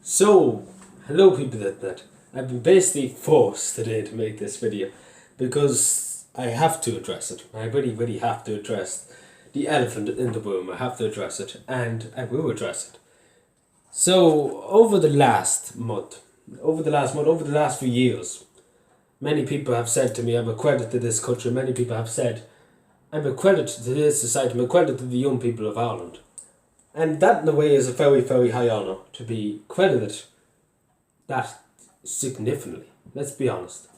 So, hello people at that. I've been basically forced today to make this video because I have to address it. I really have to address the elephant in the room. I have to address it, and I will address it. So, over the last few years, many people have said to me, I'm a credit to this country. Many people have said, I'm a credit to this society. I'm a credit to the young people of Ireland. And that, in a way, is a very high honour to be credited that significantly. Let's be honest.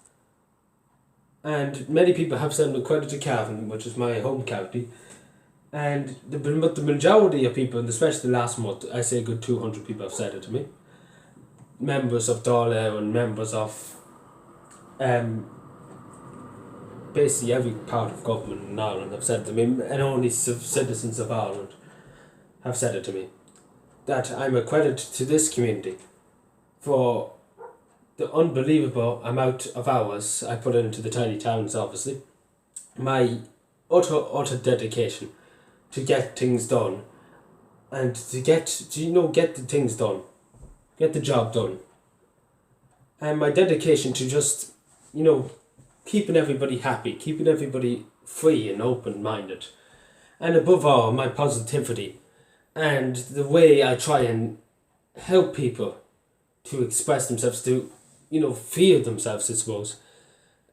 And many people have said I'm a credit to Cavan, which is my home county. But the majority of people, and especially the last month, I say a good 200 people have said it to me. Members of Dáil and members of basically every part of government in Ireland have said it to me, and only citizens of Ireland have said it to me, that I'm a credit to this community for the unbelievable amount of hours I put into the tiny towns, obviously. My utter dedication to get things done and to get the things done, get the job done. And my dedication to just, keeping everybody happy, keeping everybody free and open-minded. And above all, my positivity and the way I try and help people to express themselves, to, feel themselves, I suppose.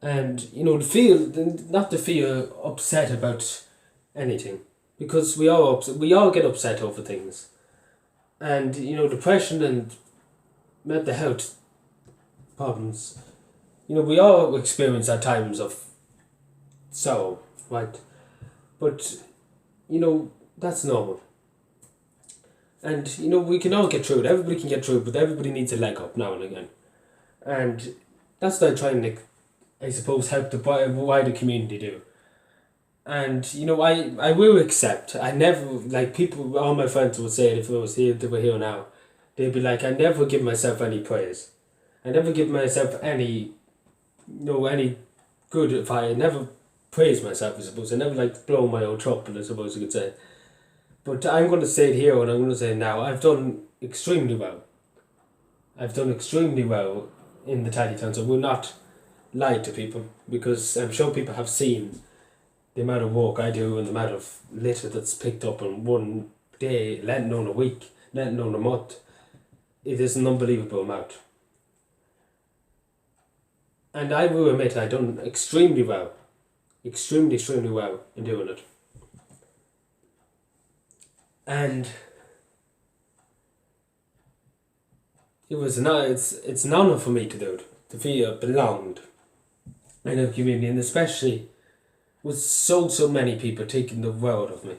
And, not to feel upset about anything. Because we all get upset over things. And, depression and mental health problems, we all experience at times of sorrow, right? But, that's normal. And, we can all get through it. Everybody can get through it, but everybody needs a leg up now and again. And that's what I try and, I suppose, help the wider community do. And, I will accept. I never, people, all my friends would say it if they were here now. They'd be like, I never give myself any praise. I never give myself any, any good advice. I never praise myself, I suppose. I never, blow my own trumpet, I suppose you could say. But I'm going to say it here and I'm going to say it now. I've done extremely well. I've done extremely well in the tiny towns. I will not lie to people because I'm sure people have seen the amount of work I do and the amount of litter that's picked up in one day, let alone a week, let alone a month. It is an unbelievable amount. And I will admit I've done extremely well. Extremely well in doing it. And it's an honour for me to do it, to feel belonged in a community, and especially with so many people taking the world of me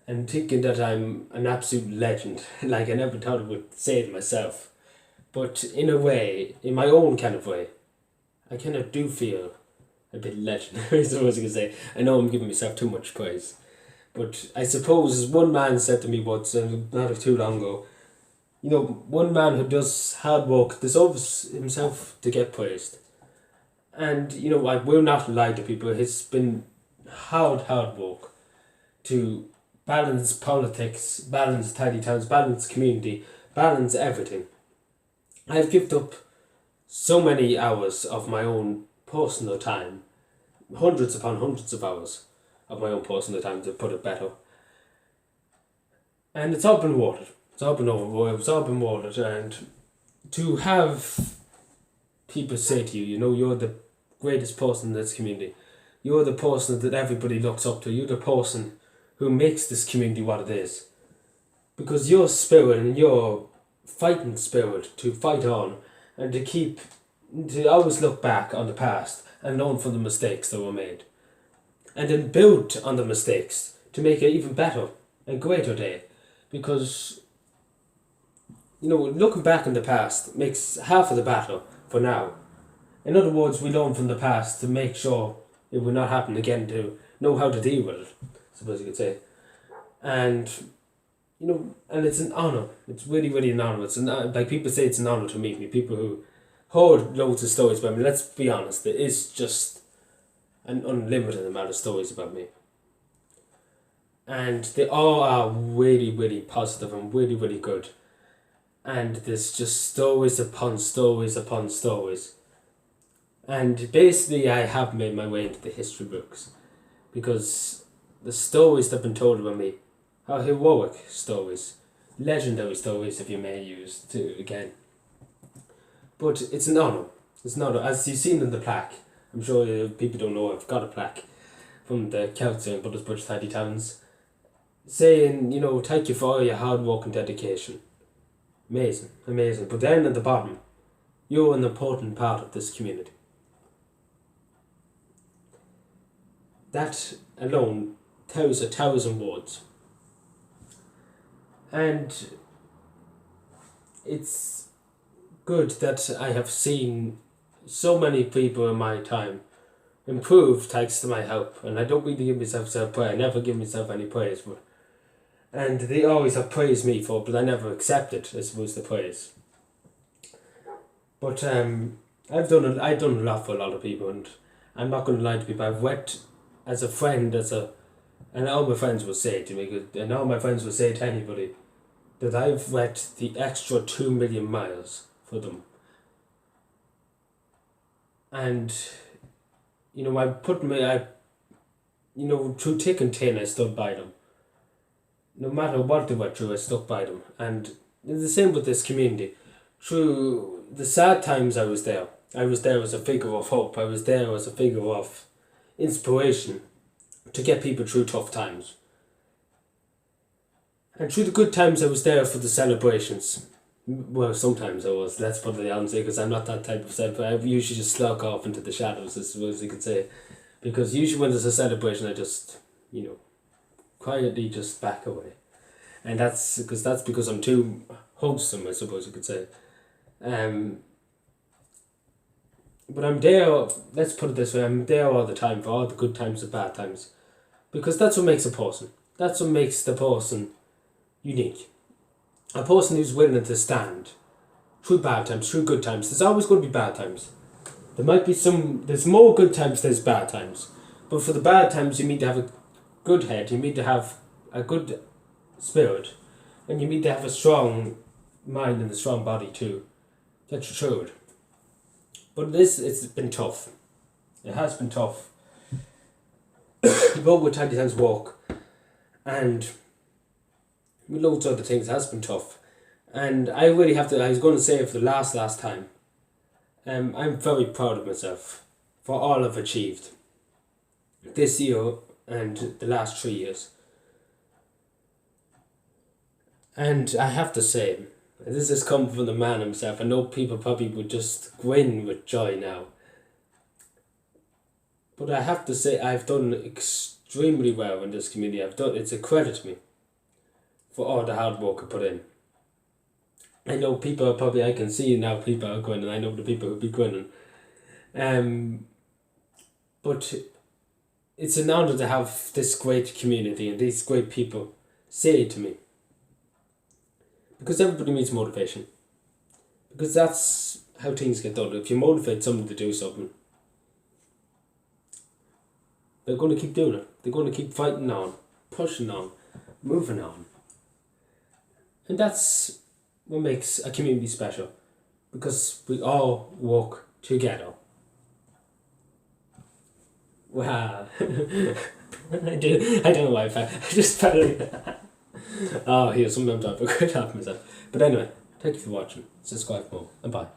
and thinking that I'm an absolute legend. I never thought I would say it myself, but in a way, in my own kind of way, I kind of do feel a bit legendary, is what I was going to say. I know I'm giving myself too much praise. But I suppose one man said to me once, not too long ago, one man who does hard work deserves himself to get praised. And, I will not lie to people, it's been hard work to balance politics, balance tiny towns, balance community, balance everything. I've given up so many hours of my own personal time, hundreds upon hundreds of hours of my own personal time, to put it better. And it's all been watered. It's all been watered. And to have people say to you, you're the greatest person in this community. You're the person that everybody looks up to. You're the person who makes this community what it is. Because your spirit and your fighting spirit to fight on and to always look back on the past and learn from the mistakes that were made. And then build on the mistakes to make it even better and greater day. Because, looking back in the past makes half of the battle for now. In other words, we learn from the past to make sure it will not happen again, to know how to deal with it, I suppose you could say. And, and it's an honour. It's really an honour. Like people say, it's an honour to meet me. People who heard loads of stories about me. Let's be honest, it is just an unlimited amount of stories about me. And they all are really positive and really good. and there's just stories upon stories upon stories. And basically I have made my way into the history books because the stories that have been told about me are heroic stories, legendary stories if you may use to again. But it's an honour. It's an honour. As you've seen in the plaque, I'm sure people don't know I've got a plaque from the Council in Buttersbridge 30 Towns saying, thank you for all your hard work and dedication. Amazing, amazing. But then at the bottom, you're an important part of this community. That alone tells 1,000 words. And it's good that I have seen so many people in my time improve thanks to my help. And I don't really give myself self-praise. I never give myself any praise. And they always have praised me for it, but I never accepted, I suppose, the praise. But I've done a lot for a lot of people, and I'm not going to lie to people. I've worked as a friend, and all my friends will say to me, and all my friends will say to anybody, that I've worked the extra 2 million miles for them. And, through thick and thin, I stood by them. No matter what they went through, I stuck by them. And it's the same with this community. Through the sad times I was there as a figure of hope. I was there as a figure of inspiration to get people through tough times. And through the good times I was there for the celebrations. Well, sometimes I was, let's put it honestly, because I'm not that type of celebrant. I usually just slunk off into the shadows, as you could say. Because usually when there's a celebration, I just, quietly just back away. And that's because I'm too wholesome, I suppose you could say. But I'm there, let's put it this way, I'm there all the time for all the good times and bad times. Because that's what makes a person. That's what makes the person unique. A person who's willing to stand through bad times, through good times. There's always going to be bad times. There's more good times than there's bad times. But for the bad times, you need to have a good head, you need to have a good spirit, and you need to have a strong mind and a strong body to get you through it. But it's been tough. It has been tough. Both with Tiny Times Walk and with loads of other things, it has been tough. And I really have to, I was going to say it for the last time, I'm very proud of myself for all I've achieved this year and the last 3 years. And I have to say, this has come from the man himself. I know people probably would just grin with joy now. But I have to say, I've done extremely well in this community. It's a credit to me for all the hard work I put in. I know people are probably, I can see now people are grinning. I know the people who'll be grinning. But it's an honour to have this great community and these great people say it to me. Because everybody needs motivation. Because that's how things get done. If you motivate someone to do something, they're going to keep doing it. They're going to keep fighting on, pushing on, moving on. And that's what makes a community special. Because we all work together. Wow. I don't know why I just felt like oh, here, sometimes I forget to have myself. But anyway, thank you for watching. Subscribe for more, and bye.